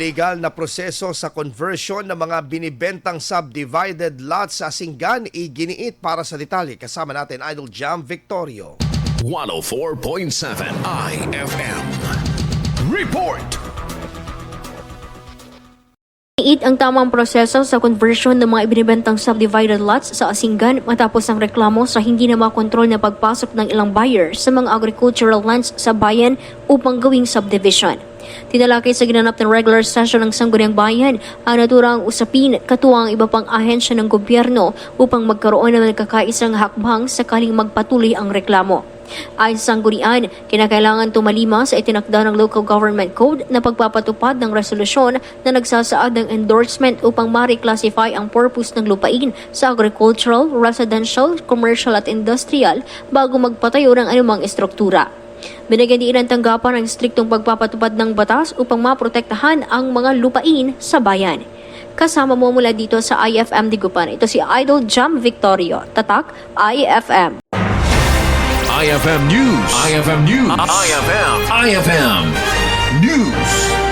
legal na proseso sa conversion ng mga binibentang subdivided lots sa Asingan, Iginiit. Para sa detalye, kasama natin Idol Jam Victorio. 104.7 IFM Report. Iginiit ang tamang proseso sa conversion ng mga ibinebentang subdivided lots sa Asingan matapos ang reklamo sa hindi na makontrol na pagpasok ng ilang buyers sa mga agricultural lands sa bayan upang gawing subdivision. Tinalakay sa ginanap ng regular session ng Sangguniang Bayan ang naturang usapin, katuwang iba pang ahensya ng gobyerno upang magkaroon ng nagkakaisang hakbang sakaling magpatuloy ang reklamo. Ayon sa Sanggunian, kinakailangan tumalima sa itinakda ng Local Government Code na pagpapatupad ng resolusyon na nagsasaad ng endorsement upang ma-reclassify ang purpose ng lupain sa agricultural, residential, commercial at industrial bago magpatayo ng anumang estruktura. Binigyang-diin ang tanggapan ng striktong pagpapatupad ng batas upang maprotektahan ang mga lupain sa bayan. Kasama mo mula dito sa IFM Digupan. Ito si Idol Jam Victorio. Tatak IFM. IFM News. IFM News. IFM News.